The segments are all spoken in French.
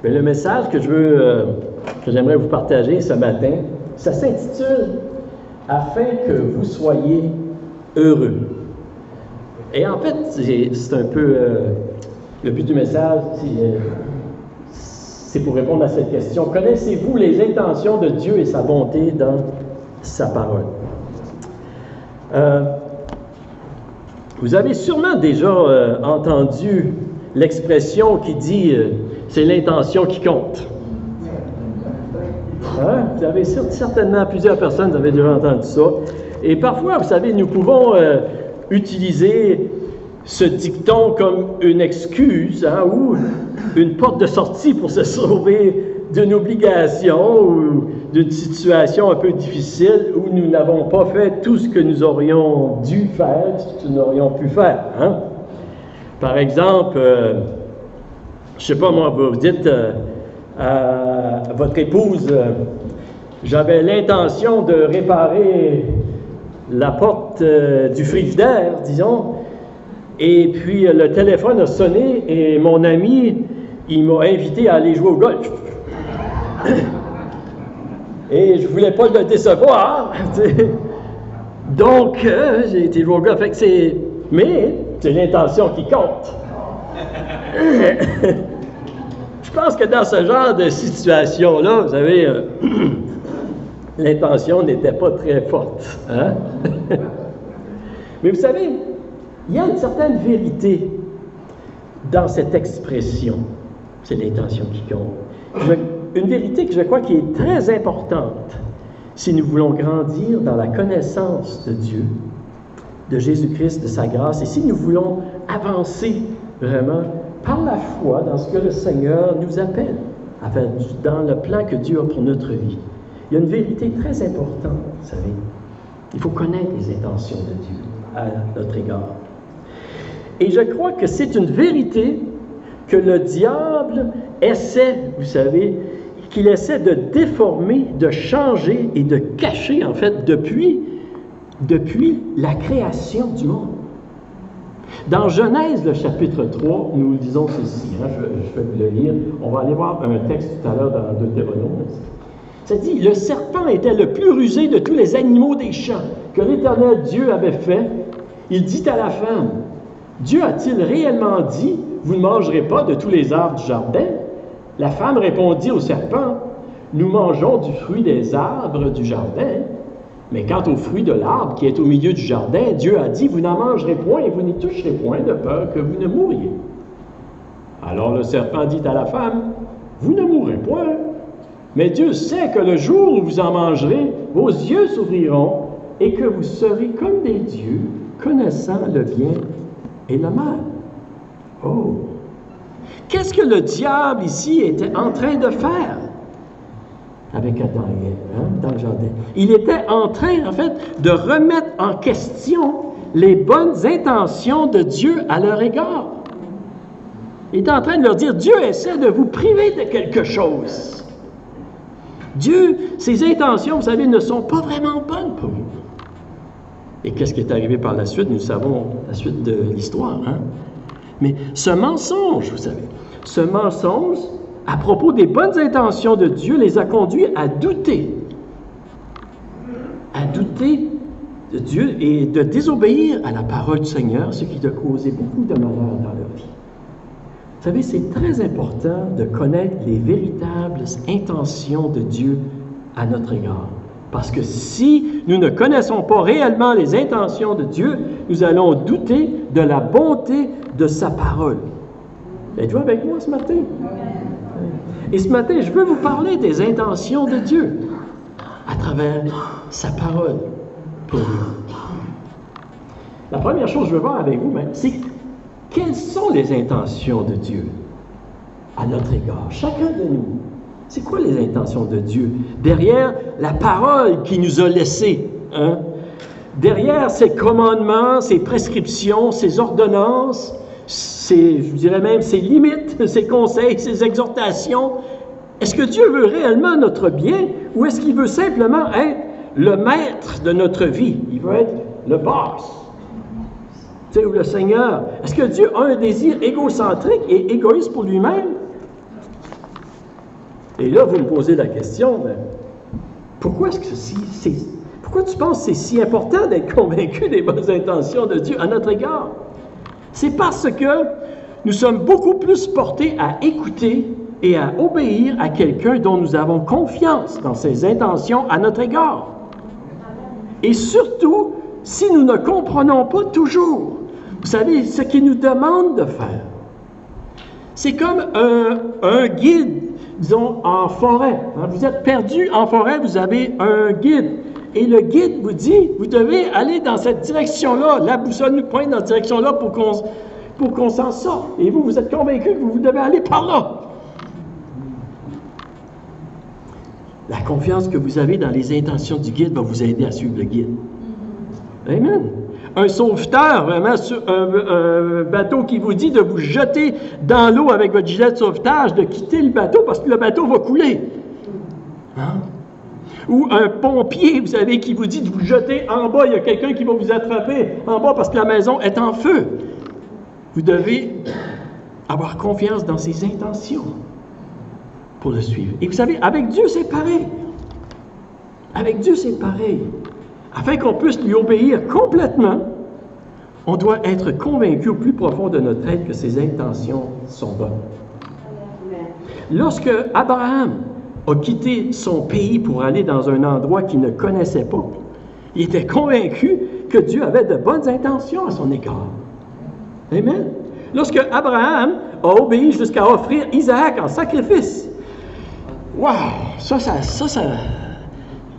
Mais le message que j'aimerais vous partager ce matin, ça s'intitule « Afin que vous soyez heureux ». Et en fait, c'est un peu le but du message, c'est pour répondre à cette question. Connaissez-vous les intentions de Dieu et sa bonté dans sa parole? Vous avez sûrement déjà entendu l'expression qui dit c'est l'intention qui compte. Hein? Vous avez certainement, plusieurs personnes vous avez déjà entendu ça. Et parfois, vous savez, nous pouvons utiliser ce dicton comme une excuse ou une porte de sortie pour se sauver d'une obligation ou d'une situation un peu difficile où nous n'avons pas fait tout ce que nous aurions dû faire, ce que nous aurions pu faire. Hein? Par exemple, je ne sais pas moi, vous dites à votre épouse, j'avais l'intention de réparer la porte du frigidaire, disons, et puis le téléphone a sonné et mon ami, il m'a invité à aller jouer au golf. Et je ne voulais pas le décevoir. Donc, j'ai été jouer au golf. Mais c'est l'intention qui compte. Je pense que dans ce genre de situation-là, vous savez, l'intention n'était pas très forte. Hein? Mais vous savez, il y a une certaine vérité dans cette expression. C'est l'intention qui compte. Une vérité que je crois qui est très importante si nous voulons grandir dans la connaissance de Dieu, de Jésus-Christ, de sa grâce, et si nous voulons avancer vraiment par la foi dans ce que le Seigneur nous appelle, dans le plan que Dieu a pour notre vie. Il y a une vérité très importante, vous savez. Il faut connaître les intentions de Dieu à notre égard. Et je crois que c'est une vérité que le diable essaie, vous savez, qu'il essaie de déformer, de changer et de cacher, en fait, depuis la création du monde. Dans Genèse, le chapitre 3, nous lisons ceci, je vais vous le lire. On va aller voir un texte tout à l'heure dans Deutéronome. Ça dit, « Le serpent était le plus rusé de tous les animaux des champs que l'Éternel Dieu avait fait. Il dit à la femme, « Dieu a-t-il réellement dit, vous ne mangerez pas de tous les arbres du jardin? » La femme répondit au serpent, « Nous mangeons du fruit des arbres du jardin, mais quant au fruit de l'arbre qui est au milieu du jardin, Dieu a dit, vous n'en mangerez point et vous n'y toucherez point de peur que vous ne mouriez. » Alors le serpent dit à la femme, « Vous ne mourrez point, mais Dieu sait que le jour où vous en mangerez, vos yeux s'ouvriront et que vous serez comme des dieux, connaissant le bien et le mal. » Oh! Qu'est-ce que le diable ici était en train de faire avec Adam et Ève, dans le jardin? Il était en train, en fait, de remettre en question les bonnes intentions de Dieu à leur égard. Il est en train de leur dire, Dieu essaie de vous priver de quelque chose. Dieu, ses intentions, vous savez, ne sont pas vraiment bonnes pour vous. Et qu'est-ce qui est arrivé par la suite? Nous savons la suite de l'histoire, hein? Mais ce mensonge, vous savez, ce mensonge, à propos des bonnes intentions de Dieu, les a conduits à douter de Dieu et de désobéir à la parole du Seigneur, ce qui a causé beaucoup de malheur dans leur vie. Vous savez, c'est très important de connaître les véritables intentions de Dieu à notre êgard. Parce que si nous ne connaissons pas réellement les intentions de Dieu, nous allons douter de la bonté de sa parole. Êtes-vous avec moi ce matin? Et ce matin, je veux vous parler des intentions de Dieu à travers sa parole pour nous. La première chose que je veux voir avec vous, c'est quelles sont les intentions de Dieu à notre égard, chacun de nous. C'est quoi les intentions de Dieu? Derrière la parole qu'il nous a laissée, hein? Derrière ses commandements, ses prescriptions, ses ordonnances, je dirais même ses limites, ses conseils, ses exhortations, est-ce que Dieu veut réellement notre bien ou est-ce qu'il veut simplement être le maître de notre vie? Il veut être le boss. Tu sais, ou le Seigneur. Est-ce que Dieu a un désir égocentrique et égoïste pour lui-même? Et là, vous me posez la question, ben, pourquoi tu penses que c'est si important d'être convaincu des bonnes intentions de Dieu à notre égard? C'est parce que nous sommes beaucoup plus portés à écouter et à obéir à quelqu'un dont nous avons confiance dans ses intentions à notre égard. Et surtout, si nous ne comprenons pas toujours, vous savez, ce qu'il nous demande de faire. C'est comme un guide, disons, en forêt. Vous êtes perdu en forêt, vous avez un guide. Et le guide vous dit, vous devez aller dans cette direction-là. La boussole nous pointe dans cette direction-là pour qu'on s'en sorte. Et vous, vous êtes convaincu que vous devez aller par là. La confiance que vous avez dans les intentions du guide va vous aider à suivre le guide. Amen. Un sauveteur, vraiment, sur un bateau qui vous dit de vous jeter dans l'eau avec votre gilet de sauvetage, de quitter le bateau parce que le bateau va couler. Hein? Ou un pompier, vous savez, qui vous dit de vous jeter en bas, il y a quelqu'un qui va vous attraper en bas parce que la maison est en feu. Vous devez avoir confiance dans ses intentions pour le suivre. Et vous savez, avec Dieu, c'est pareil. Avec Dieu, c'est pareil. Afin qu'on puisse lui obéir complètement, on doit être convaincu au plus profond de notre être que ses intentions sont bonnes. Lorsque Abraham a quitté son pays pour aller dans un endroit qu'il ne connaissait pas, il était convaincu que Dieu avait de bonnes intentions à son égard. Amen. Lorsque Abraham a obéi jusqu'à offrir Isaac en sacrifice, wow, ça,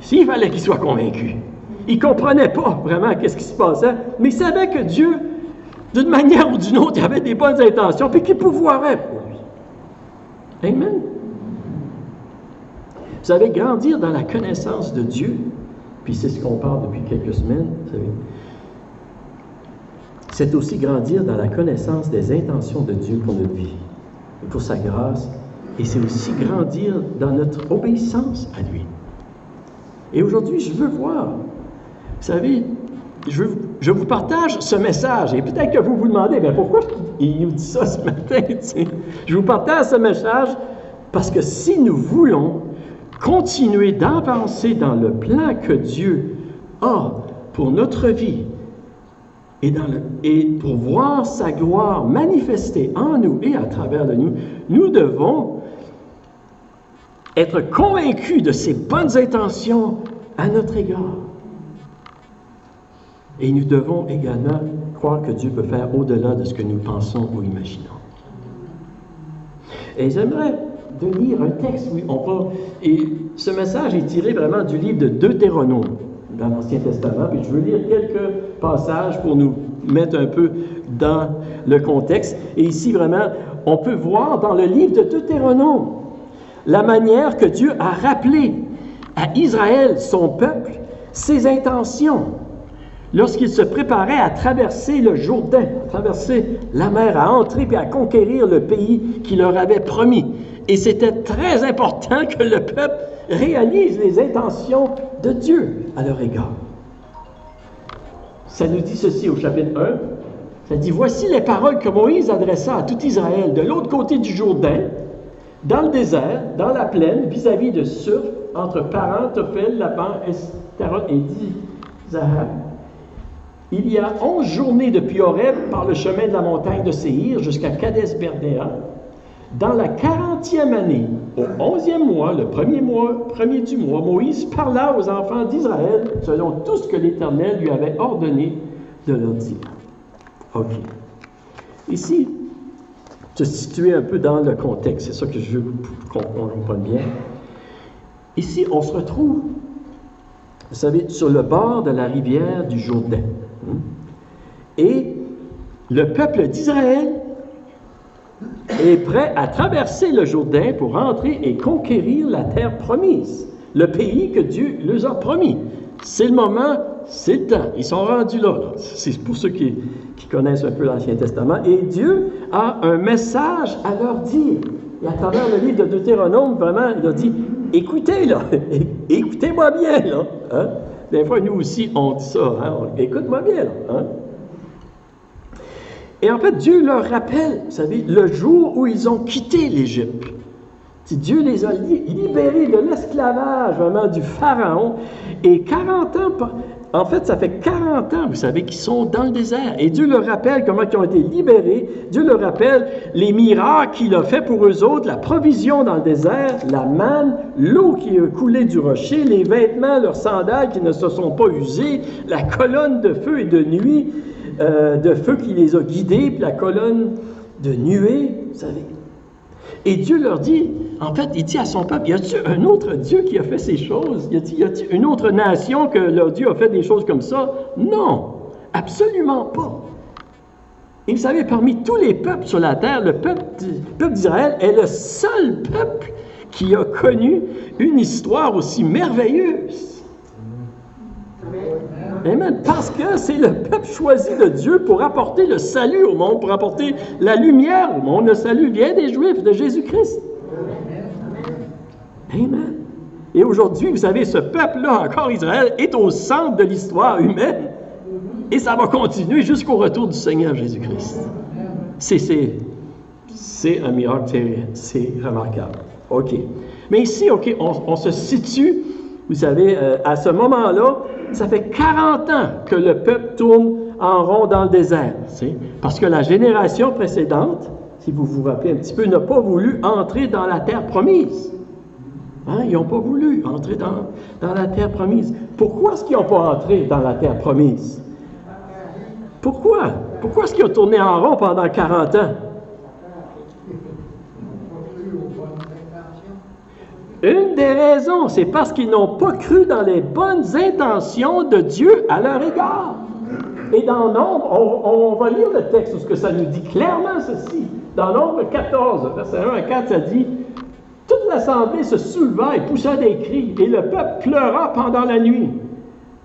s'il fallait qu'il soit convaincu. Il ne comprenait pas vraiment qu'est-ce qui se passait, mais il savait que Dieu, d'une manière ou d'une autre, avait des bonnes intentions, puis qu'il pourvoirait pour lui. Amen. Vous savez, grandir dans la connaissance de Dieu, puis c'est ce qu'on parle depuis quelques semaines, vous savez, c'est aussi grandir dans la connaissance des intentions de Dieu pour notre vie, pour sa grâce, et c'est aussi grandir dans notre obéissance à lui. Et aujourd'hui, je veux voir, vous savez, je vous partage ce message, et peut-être que vous vous demandez, mais pourquoi il nous dit ça ce matin? T'sais? Je vous partage ce message parce que si nous voulons continuer d'avancer dans le plan que Dieu a pour notre vie, et pour voir sa gloire manifestée en nous et à travers de nous, nous devons être convaincus de ses bonnes intentions à notre égard. Et nous devons également croire que Dieu peut faire au-delà de ce que nous pensons ou imaginons. Et j'aimerais de lire un texte où on va... Et ce message est tiré vraiment du livre de Deutéronome dans l'Ancien Testament. Puis je veux lire quelques passages pour nous mettre un peu dans le contexte. Et ici, vraiment, on peut voir dans le livre de Deutéronome la manière que Dieu a rappelé à Israël, son peuple, ses intentions lorsqu'il se préparait à traverser le Jourdain, à traverser la mer, à entrer et à conquérir le pays qu'il leur avait promis. Et c'était très important que le peuple réalise les intentions de Dieu à leur égard. Ça nous dit ceci au chapitre 1. Ça dit, « Voici les paroles que Moïse adressa à tout Israël de l'autre côté du Jourdain, dans le désert, dans la plaine, vis-à-vis de Sur, entre Paran, Tophel, Laban, Estaron et Dizahab. Il y a 11 journées depuis Horeb par le chemin de la montagne de Séhir jusqu'à Kadès-Bernea. Dans la 40e année, au 11e mois, le premier du mois, Moïse parla aux enfants d'Israël selon tout ce que l'Éternel lui avait ordonné de leur dire. » OK. Ici, se situer un peu dans le contexte, c'est ça que je veux qu'on comprenne bien. Ici, on se retrouve, vous savez, sur le bord de la rivière du Jourdain. Et le peuple d'Israël est prêt à traverser le Jourdain pour entrer et conquérir la terre promise, le pays que Dieu leur a promis. C'est le moment, c'est le temps. Ils sont rendus là. C'est pour ceux qui connaissent un peu l'Ancien Testament. Et Dieu a un message à leur dire. Et à travers le livre de Deutéronome, vraiment, il a dit, écoutez, là, écoutez-moi bien, là. Hein? Des fois, nous aussi, on dit ça, hein? Écoute-moi bien, là. Hein? Et en fait, Dieu leur rappelle, vous savez, le jour où ils ont quitté l'Égypte. Dieu les a libérés de l'esclavage vraiment du Pharaon. Et 40 ans, en fait, ça fait 40 ans, vous savez, qu'ils sont dans le désert. Et Dieu leur rappelle comment ils ont été libérés. Dieu leur rappelle les miracles qu'il a fait pour eux autres, la provision dans le désert, la manne, l'eau qui a coulé du rocher, les vêtements, leurs sandales qui ne se sont pas usés, la colonne de feu et de nuit, de feu qui les a guidés, puis la colonne de nuée, vous savez. Et Dieu leur dit, en fait, il dit à son peuple, y a-t-il un autre Dieu qui a fait ces choses? Y a-t-il une autre nation que leur Dieu a fait des choses comme ça? Non, absolument pas. Et vous savez, parmi tous les peuples sur la terre, le peuple d'Israël est le seul peuple qui a connu une histoire aussi merveilleuse. Amen. Parce que c'est le peuple choisi de Dieu pour apporter le salut au monde, pour apporter la lumière au monde. Le salut vient des Juifs, de Jésus-Christ. Amen. Et aujourd'hui, vous savez, ce peuple-là, encore Israël, est au centre de l'histoire humaine. Et ça va continuer jusqu'au retour du Seigneur Jésus-Christ. C'est un miracle, c'est remarquable. OK. Mais ici, OK, on se situe, vous savez, à ce moment-là, ça fait 40 ans que le peuple tourne en rond dans le désert. Parce que la génération précédente, si vous vous rappelez un petit peu, n'a pas voulu entrer dans la terre promise. Hein? Ils n'ont pas voulu entrer dans la terre promise. Pourquoi est-ce qu'ils n'ont pas entré dans la terre promise? Pourquoi? Pourquoi est-ce qu'ils ont tourné en rond pendant 40 ans? Une des raisons, c'est parce qu'ils n'ont pas cru dans les bonnes intentions de Dieu à leur égard. Et dans Nombre, on va lire le texte où ça nous dit clairement ceci. Dans Nombre 14, verset 1 à 4, ça dit « Toute l'assemblée se souleva et poussa des cris, et le peuple pleura pendant la nuit.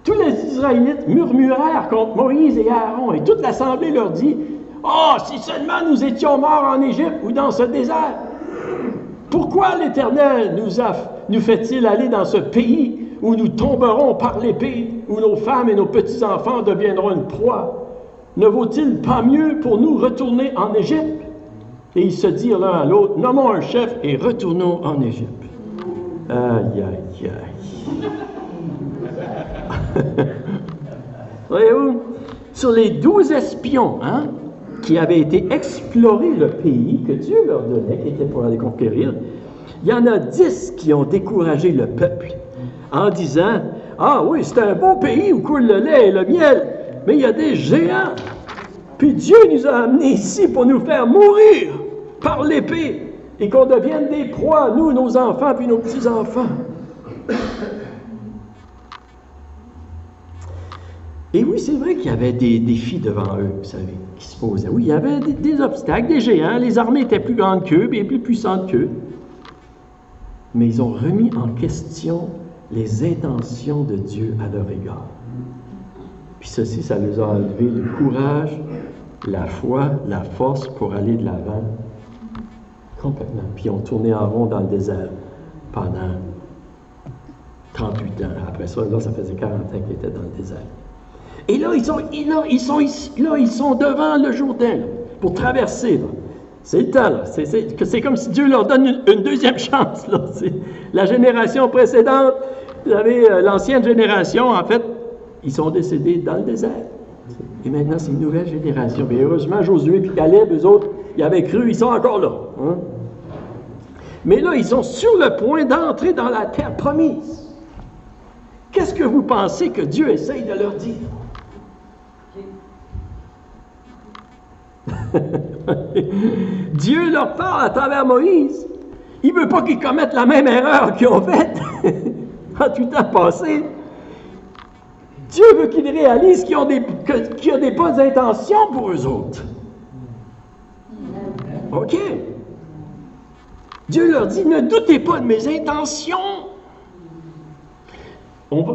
Tous les Israélites murmurèrent contre Moïse et Aaron, et toute l'assemblée leur dit « Oh, si seulement nous étions morts en Égypte ou dans ce désert! Pourquoi l'Éternel nous fait-il aller dans ce pays où nous tomberons par l'épée, où nos femmes et nos petits-enfants deviendront une proie? Ne vaut-il pas mieux pour nous retourner en Égypte? » Et ils se dirent l'un à l'autre, « Nommons un chef et retournons en Égypte. » Aïe, aïe, aïe. Voyez-vous, sur les 12 espions, qui avaient été explorer le pays que Dieu leur donnait, qui était pour aller conquérir, il y en a 10 qui ont découragé le peuple en disant « Ah oui, c'est un bon pays où coule le lait et le miel, mais il y a des géants. Puis Dieu nous a amenés ici pour nous faire mourir par l'épée et qu'on devienne des proies, nous, nos enfants, puis nos petits-enfants. » Et oui, c'est vrai qu'il y avait des défis devant eux, vous savez, qui se posaient. Oui, il y avait des obstacles, des géants. Les armées étaient plus grandes qu'eux, bien plus puissantes qu'eux. Mais ils ont remis en question les intentions de Dieu à leur égard. Puis ceci, ça leur a enlevé le courage, la foi, la force pour aller de l'avant. Complètement. Puis ils ont tourné en rond dans le désert pendant 38 ans. Après ça, là, ça faisait 40 ans qu'ils étaient dans le désert. Et là, ils sont devant le Jourdain là, pour traverser. Là. C'est le temps, là. C'est comme si Dieu leur donne une deuxième chance. Là. La génération précédente, vous savez, l'ancienne génération, en fait, ils sont décédés dans le désert. Et maintenant, c'est une nouvelle génération. Mais heureusement, Josué et Caleb, eux autres, ils avaient cru, ils sont encore là. Hein? Mais là, ils sont sur le point d'entrer dans la terre promise. Qu'est-ce que vous pensez que Dieu essaye de leur dire? Dieu leur parle à travers Moïse. Il ne veut pas qu'ils commettent la même erreur qu'ils ont faite en tout temps passé. Dieu veut qu'ils réalisent qu'il y a des bonnes intentions pour eux autres. OK. Dieu leur dit, ne doutez pas de mes intentions.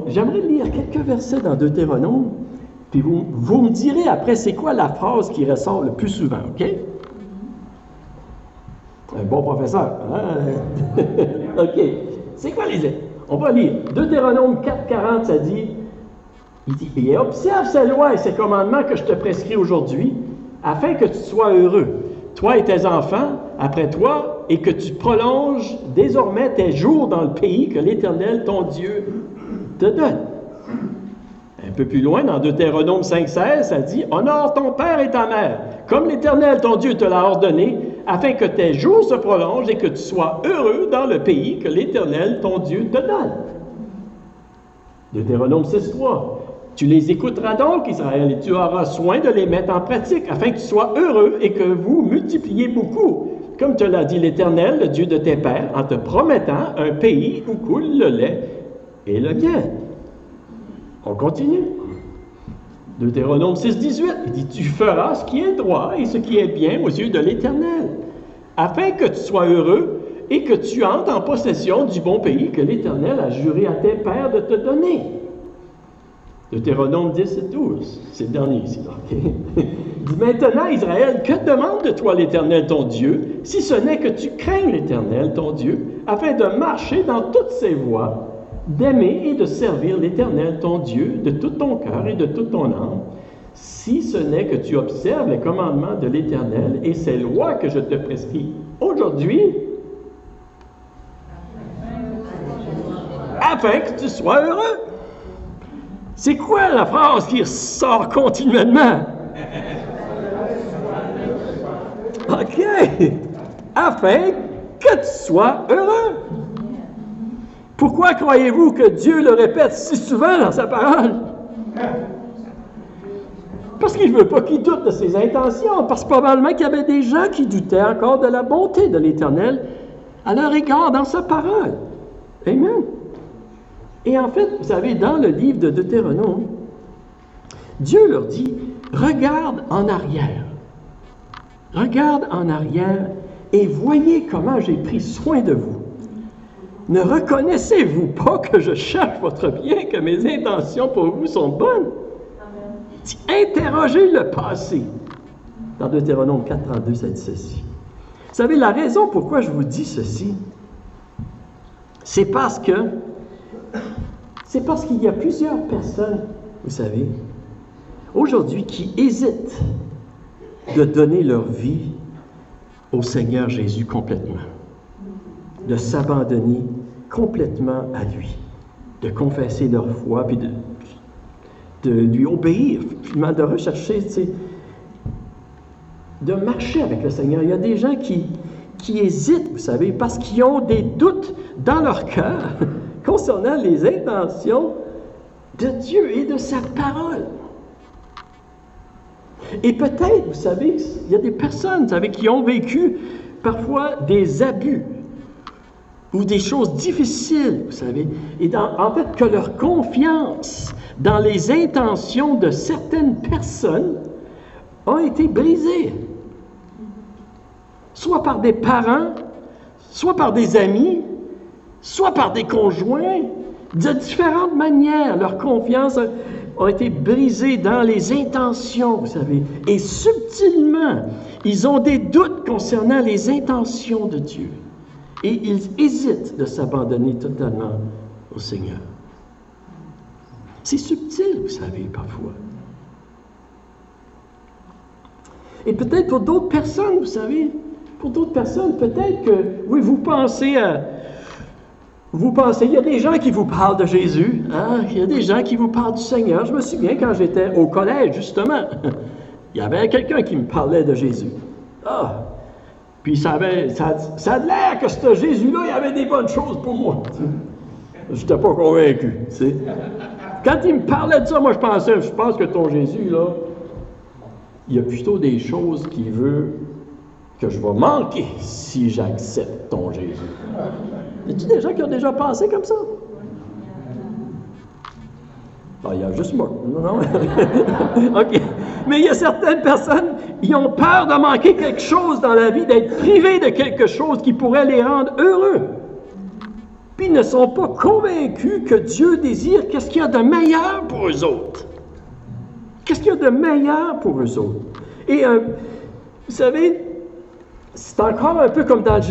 J'aimerais lire quelques versets dans Deutéronome, puis vous me direz après c'est quoi la phrase qui ressort le plus souvent, OK? Un bon professeur, hein? OK. C'est quoi les... On va lire. Deutéronome 4,40, ça dit, il dit, « Et observe ces lois et ces commandements que je te prescris aujourd'hui, afin que tu sois heureux, toi et tes enfants, après toi, et que tu prolonges désormais tes jours dans le pays que l'Éternel, ton Dieu, te donne. Un peu plus loin, dans Deutéronome 5,16, ça dit « Honore ton père et ta mère, comme l'Éternel, ton Dieu, te l'a ordonné, afin que tes jours se prolongent et que tu sois heureux dans le pays que l'Éternel, ton Dieu, te donne. » Deutéronome 6,3. Tu les écouteras donc, Israël, et tu auras soin de les mettre en pratique, afin que tu sois heureux et que vous multipliez beaucoup, comme te l'a dit l'Éternel, le Dieu de tes pères, en te promettant un pays où coule le lait et le miel. On continue. Deutéronome 6,18, il dit, tu feras ce qui est droit et ce qui est bien aux yeux de l'Éternel, afin que tu sois heureux et que tu entres en possession du bon pays que l'Éternel a juré à tes pères de te donner. Deutéronome 10 et 12, c'est le dernier ici. Okay? Dis maintenant, Israël, que demande de toi l'Éternel ton Dieu, si ce n'est que tu craignes l'Éternel ton Dieu, afin de marcher dans toutes ses voies, d'aimer et de servir l'Éternel ton Dieu de tout ton cœur et de toute ton âme, si ce n'est que tu observes les commandements de l'Éternel et ses lois que je te prescris aujourd'hui, afin que tu sois heureux. C'est quoi la phrase qui ressort continuellement? OK. Afin que tu sois heureux. Pourquoi croyez-vous que Dieu le répète si souvent dans sa parole? Parce qu'il ne veut pas qu'il doute de ses intentions. Parce que probablement qu'il y avait des gens qui doutaient encore de la bonté de l'Éternel à leur égard dans sa parole. Amen. Et en fait, vous savez, dans le livre de Deutéronome, Dieu leur dit, regarde en arrière. Regarde en arrière et voyez comment j'ai pris soin de vous. Ne reconnaissez-vous pas que je cherche votre bien, que mes intentions pour vous sont bonnes? Interrogez le passé. Dans Deutéronome 4,32, ça dit ceci. Vous savez, la raison pourquoi je vous dis ceci, c'est parce qu'il y a plusieurs personnes, vous savez, aujourd'hui qui hésitent de donner leur vie au Seigneur Jésus complètement, de s'abandonner complètement à lui, de confesser leur foi, puis de lui obéir, finalement de rechercher, tu sais, de marcher avec le Seigneur. Il y a des gens qui hésitent, vous savez, parce qu'ils ont des doutes dans leur cœur concernant les intentions de Dieu et de sa parole. Et peut-être, vous savez, il y a des personnes, vous savez, qui ont vécu parfois des abus ou des choses difficiles, vous savez, et en fait que leur confiance dans les intentions de certaines personnes a été brisée, soit par des parents, soit par des amis, soit par des conjoints, de différentes manières. Leur confiance a été brisée dans les intentions, vous savez, et subtilement, ils ont des doutes concernant les intentions de Dieu. Et ils hésitent de s'abandonner totalement au Seigneur. C'est subtil, vous savez, parfois. Et peut-être pour d'autres personnes, vous savez, pour d'autres personnes, peut-être que, oui, vous pensez, il y a des gens qui vous parlent de Jésus, hein? Il y a des gens qui vous parlent du Seigneur. Je me souviens quand j'étais au collège, justement, il y avait quelqu'un qui me parlait de Jésus. Ah! Puis ça a l'air que ce Jésus-là, il avait des bonnes choses pour moi. Je n'étais pas convaincu. T'sais. Quand il me parlait de ça, moi je pense que ton Jésus, là, il y a plutôt des choses qu'il veut que je vais manquer si j'accepte ton Jésus. Y a-t-il des gens qui ont déjà pensé comme ça? Ah, il y a juste moi. Non? OK. Mais il y a certaines personnes, ils ont peur de manquer quelque chose dans la vie, d'être privés de quelque chose qui pourrait les rendre heureux. Puis ils ne sont pas convaincus que Dieu désire qu'est-ce qu'il y a de meilleur pour eux autres. Qu'est-ce qu'il y a de meilleur pour eux autres? Et vous savez, c'est encore un peu comme dans le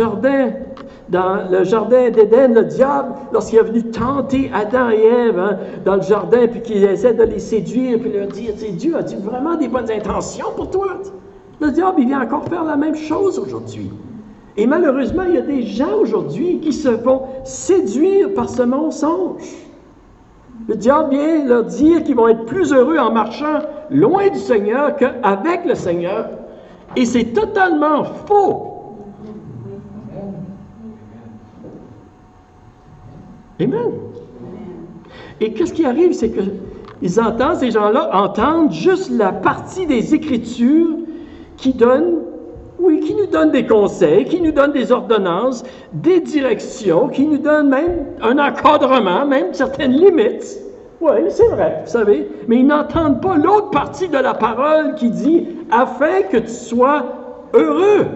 jardin d'Éden, le diable, lorsqu'il est venu tenter Adam et Ève, hein, dans le jardin, puis qu'il essaie de les séduire, puis leur dire, Dieu a-t-il vraiment des bonnes intentions pour toi? Le diable, il vient encore faire la même chose aujourd'hui. Et malheureusement, il y a des gens aujourd'hui qui se font séduire par ce mensonge. Le diable vient leur dire qu'ils vont être plus heureux en marchant loin du Seigneur qu'avec le Seigneur. Et c'est totalement faux. Amen. Et qu'est-ce qui arrive, c'est que ces gens-là entendent juste la partie des Écritures qui nous donnent des conseils, qui nous donnent des ordonnances, des directions, qui nous donnent même un encadrement, même certaines limites. Oui, c'est vrai, vous savez, mais ils n'entendent pas l'autre partie de la parole qui dit « afin que tu sois heureux ».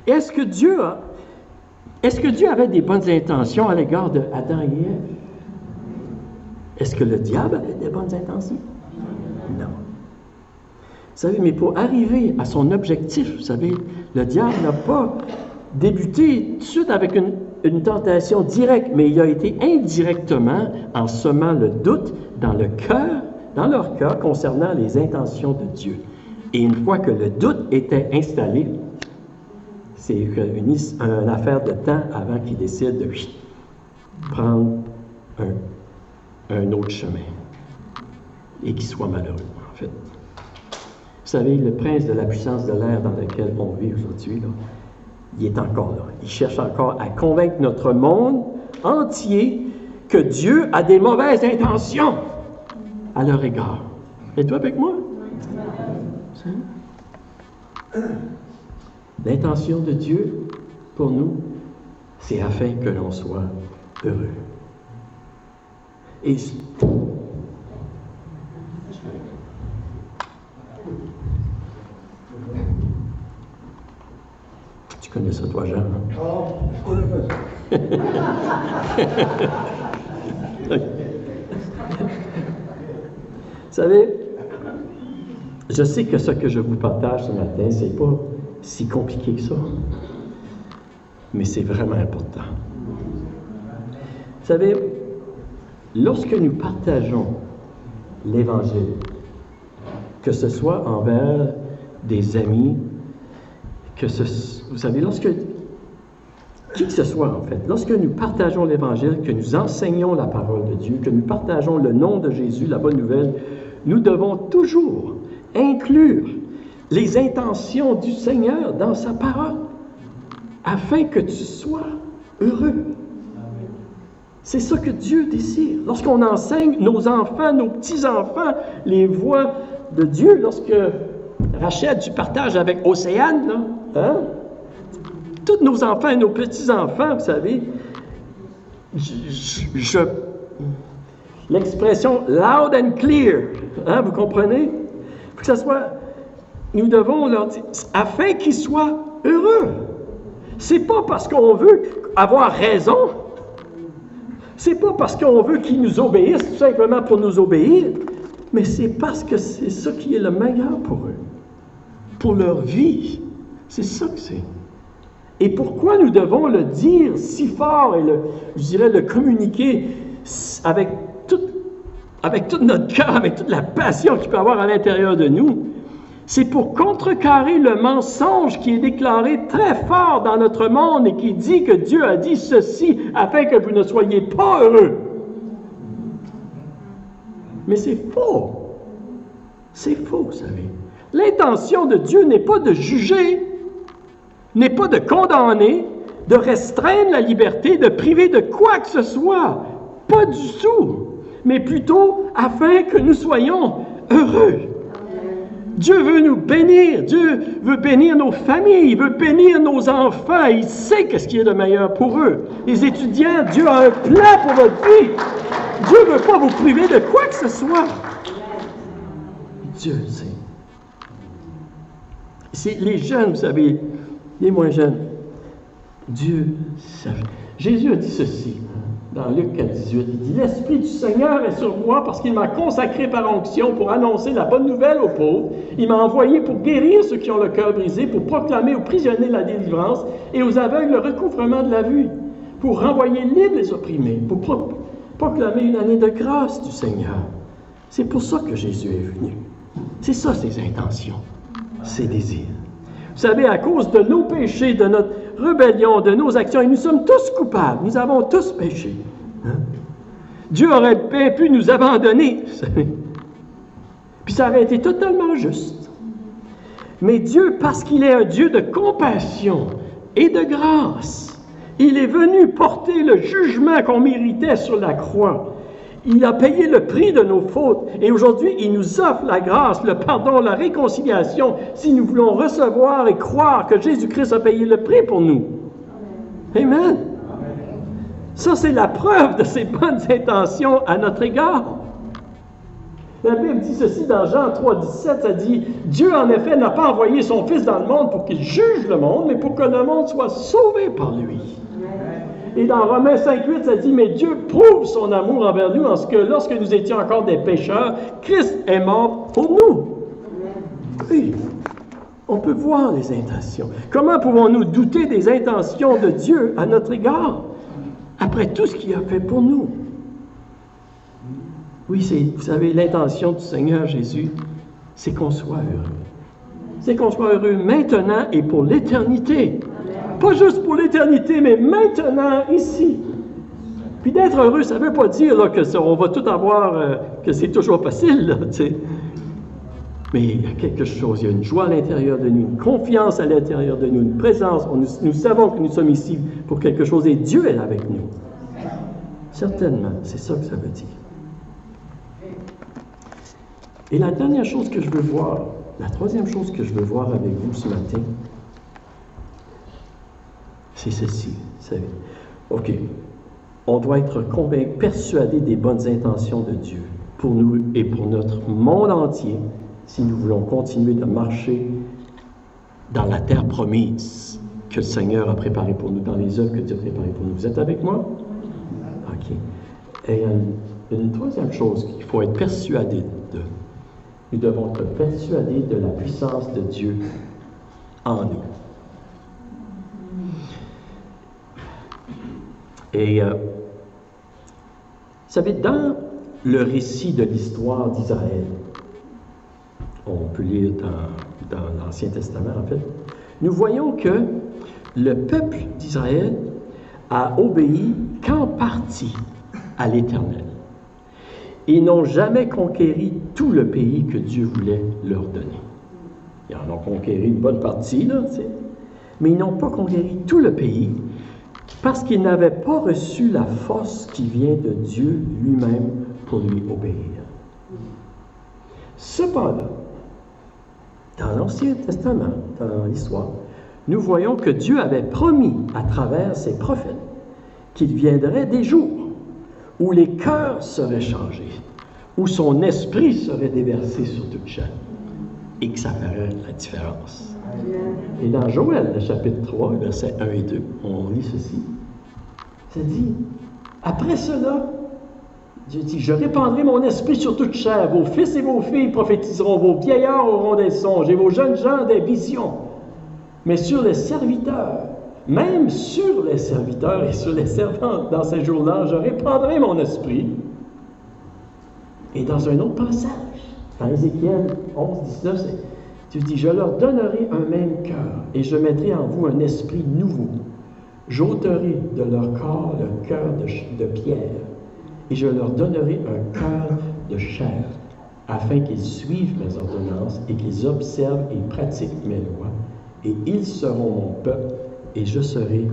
Est-ce que Dieu avait des bonnes intentions à l'égard d'Adam et Ève? Est-ce que le diable avait des bonnes intentions? Non. Vous savez, mais pour arriver à son objectif, vous savez, le diable n'a pas débuté tout de suite avec une tentation directe, mais il a été indirectement en semant le doute dans leur cœur concernant les intentions de Dieu. Et une fois que le doute était installé, c'est une affaire de temps avant qu'il décide de prendre un autre chemin et qu'il soit malheureux, en fait. Vous savez, le prince de la puissance de l'air dans lequel on vit aujourd'hui, là, il est encore là. Il cherche encore à convaincre notre monde entier que Dieu a des mauvaises intentions à leur égard. Êtes-vous avec moi? L'intention de Dieu pour nous, c'est afin que l'on soit heureux. Et tu connais ça, toi, Jean? Oh, je connais pas ça. Vous savez, je sais que ce que je vous partage ce matin, c'est pas si compliqué que ça, mais c'est vraiment important. Vous savez, lorsque nous partageons l'Évangile, que ce soit envers des amis, vous savez, qui que ce soit en fait, lorsque nous partageons l'Évangile, que nous enseignons la parole de Dieu, que nous partageons le nom de Jésus, la bonne nouvelle, nous devons toujours inclure les intentions du Seigneur dans sa parole, afin que tu sois heureux. C'est ça que Dieu désire. Lorsqu'on enseigne nos enfants, nos petits-enfants, les voies de Dieu, lorsque Rachel, tu partages avec Océane, là, hein? Tous nos enfants et nos petits-enfants, vous savez, l'expression loud and clear, hein, vous comprenez? Il faut que ça soit, nous devons leur dire, afin qu'ils soient heureux. C'est pas parce qu'on veut avoir raison, c'est pas parce qu'on veut qu'ils nous obéissent, tout simplement pour nous obéir, mais c'est parce que c'est ça qui est le meilleur pour eux, pour leur vie. C'est ça que c'est. Et pourquoi nous devons le dire si fort et le communiquer avec tout notre cœur, avec toute la passion qu'il peut avoir à l'intérieur de nous? C'est pour contrecarrer le mensonge qui est déclaré très fort dans notre monde et qui dit que Dieu a dit ceci afin que vous ne soyez pas heureux. Mais c'est faux. C'est faux, vous savez. L'intention de Dieu n'est pas de juger, n'est pas de condamner, de restreindre la liberté, de priver de quoi que ce soit. Pas du tout. Mais plutôt afin que nous soyons heureux. Dieu veut nous bénir. Dieu veut bénir nos familles. Il veut bénir nos enfants. Il sait ce qui est le meilleur pour eux. Les étudiants, Dieu a un plan pour votre vie. Dieu ne veut pas vous priver de quoi que ce soit. Dieu le sait. C'est les jeunes, vous savez, les moins jeunes. Dieu sait. Jésus a dit ceci dans Luc 4, 18. Il dit « L'Esprit du Seigneur est sur moi parce qu'il m'a consacré par onction pour annoncer la bonne nouvelle aux pauvres. Il m'a envoyé pour guérir ceux qui ont le cœur brisé, pour proclamer aux prisonniers la délivrance et aux aveugles le recouvrement de la vue, pour renvoyer libres les opprimés, pour proclamer une année de grâce du Seigneur. » C'est pour ça que Jésus est venu. C'est ça ses intentions. ses désirs. Vous savez, à cause de nos péchés, de notre rébellion, de nos actions, et nous sommes tous coupables, nous avons tous péché. Hein? Dieu aurait bien pu nous abandonner, vous savez. Puis ça aurait été totalement juste. Mais Dieu, parce qu'il est un Dieu de compassion et de grâce, il est venu porter le jugement qu'on méritait sur la croix. Il a payé le prix de nos fautes. Et aujourd'hui, il nous offre la grâce, le pardon, la réconciliation, si nous voulons recevoir et croire que Jésus-Christ a payé le prix pour nous. Amen. Ça, c'est la preuve de ses bonnes intentions à notre égard. La Bible dit ceci dans Jean 3,17, ça dit « Dieu, en effet, n'a pas envoyé son Fils dans le monde pour qu'il juge le monde, mais pour que le monde soit sauvé par lui. » Et dans Romains 5,8, ça dit « Mais Dieu prouve son amour envers nous en ce que, lorsque nous étions encore des pécheurs, Christ est mort pour nous. » Oui, on peut voir les intentions. Comment pouvons-nous douter des intentions de Dieu à notre égard, après tout ce qu'il a fait pour nous? Oui, vous savez, l'intention du Seigneur Jésus, c'est qu'on soit heureux. C'est qu'on soit heureux maintenant et pour l'éternité. Pas juste pour l'éternité, mais maintenant, ici. Puis d'être heureux, ça ne veut pas dire là, que on va tout avoir, que c'est toujours facile, là, tu sais. Mais il y a quelque chose, il y a une joie à l'intérieur de nous, une confiance à l'intérieur de nous, une présence. Nous savons que nous sommes ici pour quelque chose et Dieu est avec nous. Certainement, c'est ça que ça veut dire. Et la dernière chose que je veux voir, la troisième chose que je veux voir avec vous ce matin, c'est ceci, vous savez. OK, on doit être convaincu, persuadé des bonnes intentions de Dieu pour nous et pour notre monde entier, si nous voulons continuer de marcher dans la terre promise que le Seigneur a préparée pour nous, dans les œuvres que Dieu a préparées pour nous. Vous êtes avec moi? OK. Et une troisième chose qu'il faut être persuadé de, nous devons être persuadés de la puissance de Dieu en nous. Et, vous savez, dans le récit de l'histoire d'Israël, on peut lire dans l'Ancien Testament, en fait, nous voyons que le peuple d'Israël a obéi qu'en partie à l'Éternel. Ils n'ont jamais conquéri tout le pays que Dieu voulait leur donner. Ils en ont conquéri une bonne partie, là, tu sais, mais ils n'ont pas conquéri tout le pays parce qu'ils n'avaient pas reçu la force qui vient de Dieu lui-même pour lui obéir. Cependant, dans l'Ancien Testament, dans l'histoire, nous voyons que Dieu avait promis à travers ses prophètes qu'il viendrait des jours où les cœurs seraient changés, où son esprit serait déversé sur toute chair, et que ça ferait la différence. Et dans Joël, le chapitre 3, versets 1 et 2, on lit ceci. Ça dit, « Après cela, Dieu dit, je répandrai mon esprit sur toute chair, vos fils et vos filles prophétiseront, vos vieillards auront des songes, et vos jeunes gens des visions. Mais sur les serviteurs, même sur les serviteurs et sur les servantes, dans ces jours-là, je répandrai mon esprit. » Et dans un autre passage, dans Ézéchiel 11, 19, Dieu dit, « Je leur donnerai un même cœur, et je mettrai en vous un esprit nouveau. J'ôterai de leur corps le cœur de pierre, et je leur donnerai un cœur de chair, afin qu'ils suivent mes ordonnances et qu'ils observent et pratiquent mes lois, et ils seront mon peuple, et je serai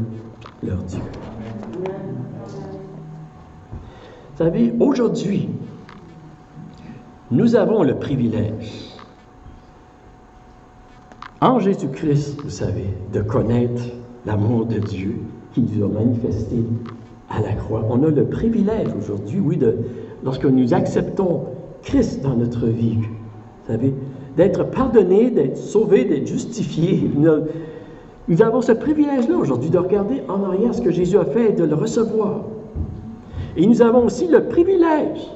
leur Dieu. » Vous savez, aujourd'hui, nous avons le privilège, en Jésus-Christ, vous savez, de connaître l'amour de Dieu qui nous a manifesté à la croix. On a le privilège aujourd'hui, oui, lorsque nous acceptons Christ dans notre vie, vous savez, d'être pardonnés, d'être sauvés, d'être justifiés. Nous avons ce privilège-là aujourd'hui de regarder en arrière ce que Jésus a fait et de le recevoir. Et nous avons aussi le privilège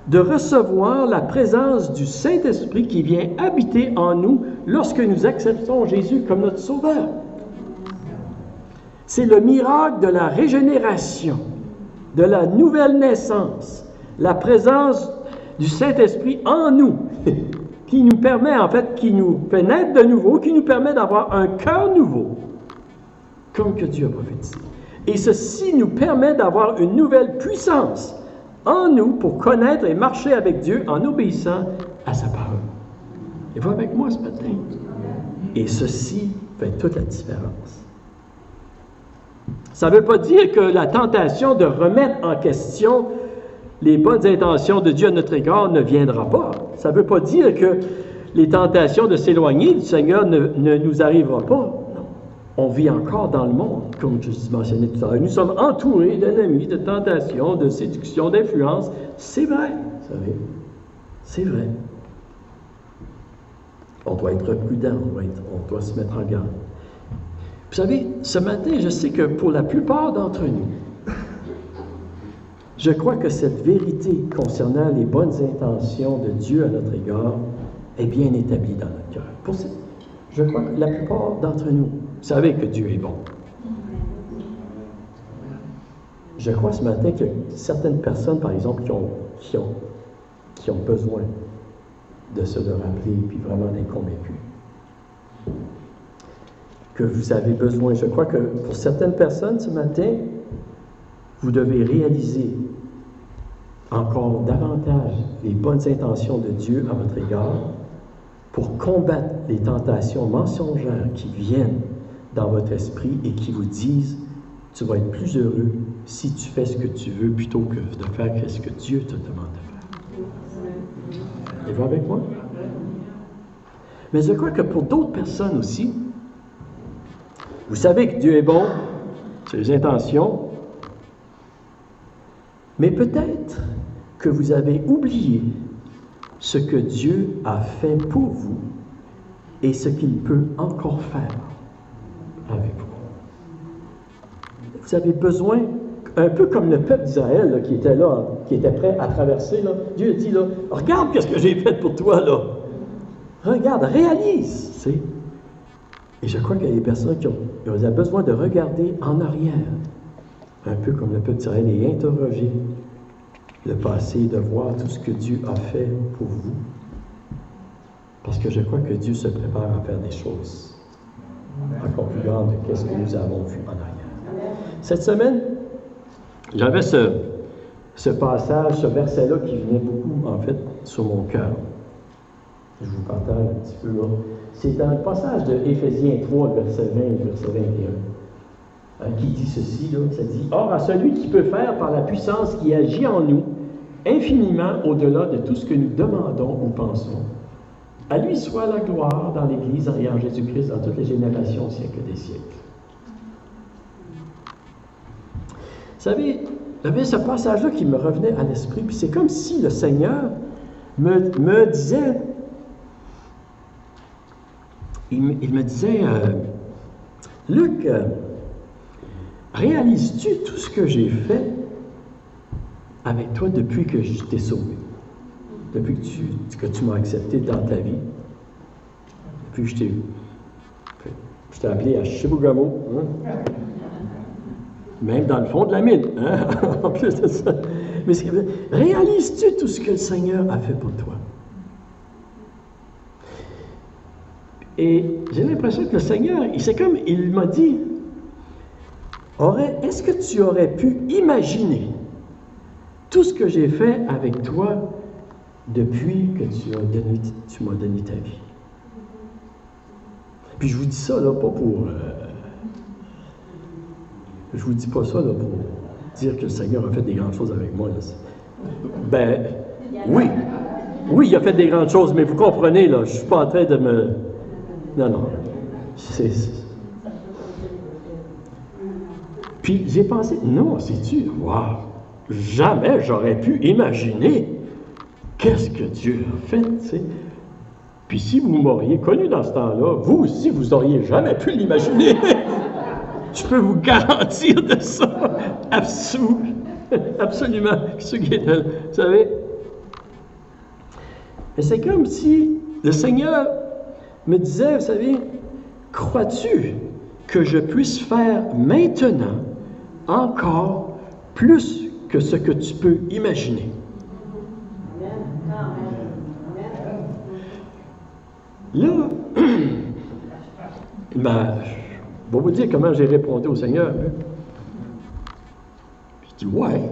de recevoir la présence du Saint-Esprit qui vient habiter en nous lorsque nous acceptons Jésus comme notre Sauveur. C'est le miracle de la régénération, de la nouvelle naissance, la présence du Saint-Esprit en nous qui nous permet, en fait, qui nous fait naître de nouveau, qui nous permet d'avoir un cœur nouveau, comme que Dieu a prophétisé. Et ceci nous permet d'avoir une nouvelle puissance en nous pour connaître et marcher avec Dieu en obéissant à sa parole. Et va avec moi ce matin. Et ceci fait toute la différence. Ça ne veut pas dire que la tentation de remettre en question les bonnes intentions de Dieu à notre égard ne viendra pas. Ça ne veut pas dire que les tentations de s'éloigner du Seigneur ne nous arriveront pas. Non. On vit encore dans le monde, comme je mentionnais tout à l'heure. Nous sommes entourés d'ennemis, de tentations, de séductions, d'influences. C'est vrai, vous savez. C'est vrai. On doit être prudent, on doit se mettre en garde. Vous savez, ce matin, je sais que pour la plupart d'entre nous, je crois que cette vérité concernant les bonnes intentions de Dieu à notre égard est bien établie dans notre cœur. Je crois que la plupart d'entre nous, vous savez que Dieu est bon. Je crois ce matin que certaines personnes, par exemple, qui ont besoin de se le rappeler, puis vraiment d'être convaincus. Que vous avez besoin. Je crois que pour certaines personnes ce matin, vous devez réaliser encore davantage les bonnes intentions de Dieu à votre égard pour combattre les tentations mensongères qui viennent dans votre esprit et qui vous disent « Tu vas être plus heureux si tu fais ce que tu veux plutôt que de faire ce que Dieu te demande de faire. » Êtes-vous avec moi? Mais je crois que pour d'autres personnes aussi, vous savez que Dieu est bon, ses intentions, mais peut-être que vous avez oublié ce que Dieu a fait pour vous et ce qu'il peut encore faire avec vous. Vous avez besoin, un peu comme le peuple d'Israël là, qui était là, qui était prêt à traverser, là, Dieu dit là, regarde ce que j'ai fait pour toi là. Regarde, réalise. C'est... Et je crois qu'il y a des personnes qui ont besoin de regarder en arrière, un peu comme le peuple d'Israël, et interroger le passé, de voir tout ce que Dieu a fait pour vous. Parce que je crois que Dieu se prépare à faire des choses encore plus grandes que ce que nous avons vu en arrière. Cette semaine, j'avais ce passage, ce verset-là qui venait beaucoup, en fait, sur mon cœur. Je vous partage un petit peu là. C'est dans le passage de Éphésiens 3, verset 20 et verset 21, qui dit ceci, là, ça dit « Or, à celui qui peut faire par la puissance qui agit en nous, infiniment au-delà de tout ce que nous demandons ou pensons, à lui soit la gloire dans l'Église et en Jésus-Christ dans toutes les générations, siècles des siècles. » Vous savez, il y avait ce passage-là qui me revenait à l'esprit, puis c'est comme si le Seigneur me disait, il me disait, Luc, réalises-tu tout ce que j'ai fait avec toi depuis que je t'ai sauvé? Depuis que tu m'as accepté dans ta vie? Depuis que je t'ai appelé à Chibougamau, hein? Même dans le fond de la mine, hein? En plus de ça. Mais réalises-tu tout ce que le Seigneur a fait pour toi? Et j'ai l'impression que le Seigneur, c'est comme il m'a dit, est-ce que tu aurais pu imaginer tout ce que j'ai fait avec toi depuis que tu m'as donné ta vie? Puis je vous dis ça, là, pas pour... je vous dis pas ça, là, pour dire que le Seigneur a fait des grandes choses avec moi. Là. Ben, oui. Oui, il a fait des grandes choses, mais vous comprenez, là, je suis pas en train de me... Non. Puis j'ai pensé, non, sais-tu, wow, jamais j'aurais pu imaginer qu'est-ce que Dieu a fait, tu sais. Puis si vous m'auriez connu dans ce temps-là, vous aussi, vous n'auriez jamais pu l'imaginer. Je peux vous garantir de ça. Absolument. Ceux qui étaient là, vous savez. Mais c'est comme si le Seigneur me disait, vous savez, crois-tu que je puisse faire maintenant encore plus que ce que tu peux imaginer? Là, je vais vous dire comment j'ai répondu au Seigneur. Hein. Je dis, ouais.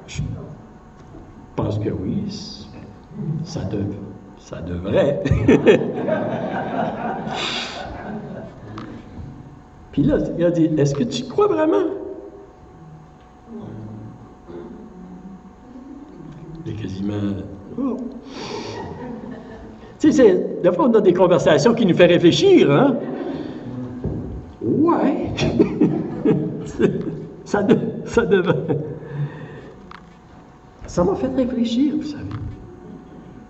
Je pense que oui, ça devrait. Puis là, il a dit, est-ce que tu crois vraiment? J'ai quasiment... Oh. Tu sais, des fois, on a des conversations qui nous font réfléchir, hein? Ouais. ça devrait... Ça m'a fait réfléchir, vous savez.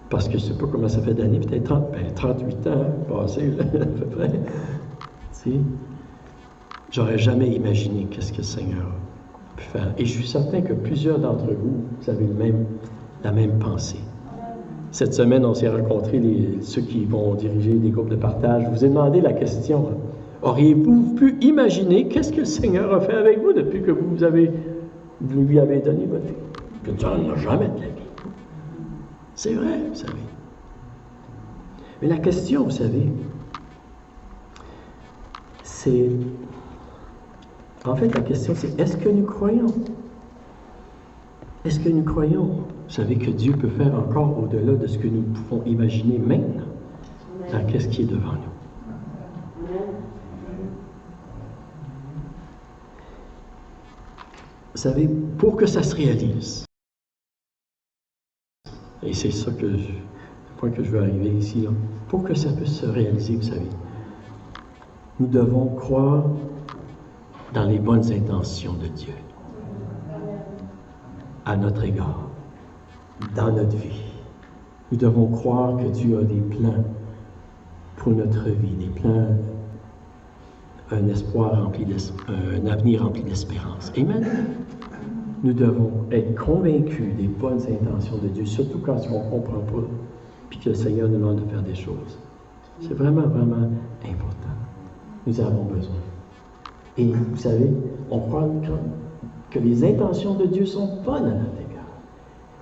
Parce que je ne sais pas comment ça fait d'années, peut-être 38 ans passés, là, à peu près. Tu sais, j'aurais jamais imaginé qu'est-ce que le Seigneur a pu faire. Et je suis certain que plusieurs d'entre vous, vous avez la même pensée. Cette semaine, on s'est rencontrés, ceux qui vont diriger des groupes de partage. Je vous ai demandé la question, hein, auriez-vous pu imaginer qu'est-ce que le Seigneur a fait avec vous depuis que vous lui avez donné votre vie? Que Dieu n'en a jamais de la vie. C'est vrai, vous savez. Mais la question, vous savez, c'est... En fait, la question, c'est est-ce que nous croyons? Est-ce que nous croyons, vous savez, que Dieu peut faire encore au-delà de ce que nous pouvons imaginer maintenant dans qu'est-ce qui est devant nous? Vous savez, pour que ça se réalise, et c'est ça le point que je veux arriver ici, là, pour que ça puisse se réaliser, vous savez, nous devons croire dans les bonnes intentions de Dieu à notre égard, dans notre vie. Nous devons croire que Dieu a des plans pour notre vie, des plans, un espoir rempli un avenir rempli d'espérance. Amen. Nous devons être convaincus des bonnes intentions de Dieu, surtout quand on ne comprend pas, puis que le Seigneur nous demande de faire des choses. C'est vraiment, vraiment important. Nous avons besoin. Et vous savez, on croit que les intentions de Dieu sont bonnes à notre égard.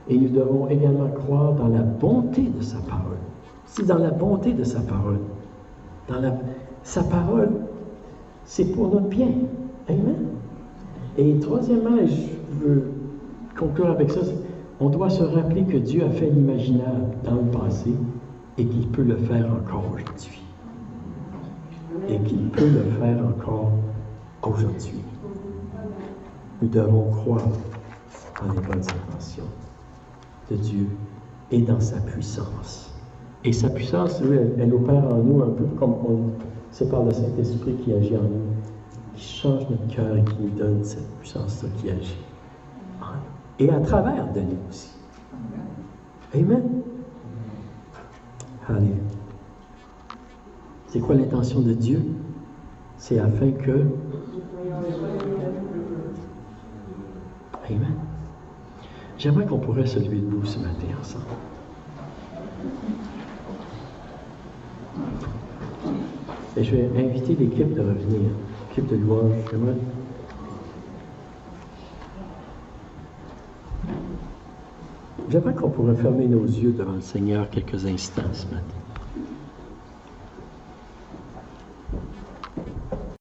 Et nous devons également croire dans la bonté de sa parole. C'est dans la bonté de sa parole. Sa parole, c'est pour notre bien. Amen. Et troisièmement, je veux conclure avec ça, on doit se rappeler que Dieu a fait l'imaginable dans le passé et qu'il peut le faire encore aujourd'hui. Et qu'il peut le faire encore aujourd'hui. Nous devons croire dans les bonnes intentions de Dieu et dans sa puissance. Et sa puissance, elle opère en nous un peu comme c'est par le Saint-Esprit qui agit en nous, qui change notre cœur et qui nous donne cette puissance-là qui agit en nous. Et à travers de nous aussi. Amen. Alléluia. C'est quoi l'intention de Dieu? C'est afin que... Amen. J'aimerais qu'on pourrait se lever debout ce matin ensemble. Et je vais inviter l'équipe de revenir, l'équipe de louange. J'aimerais qu'on pourrait fermer nos yeux devant le Seigneur quelques instants ce matin.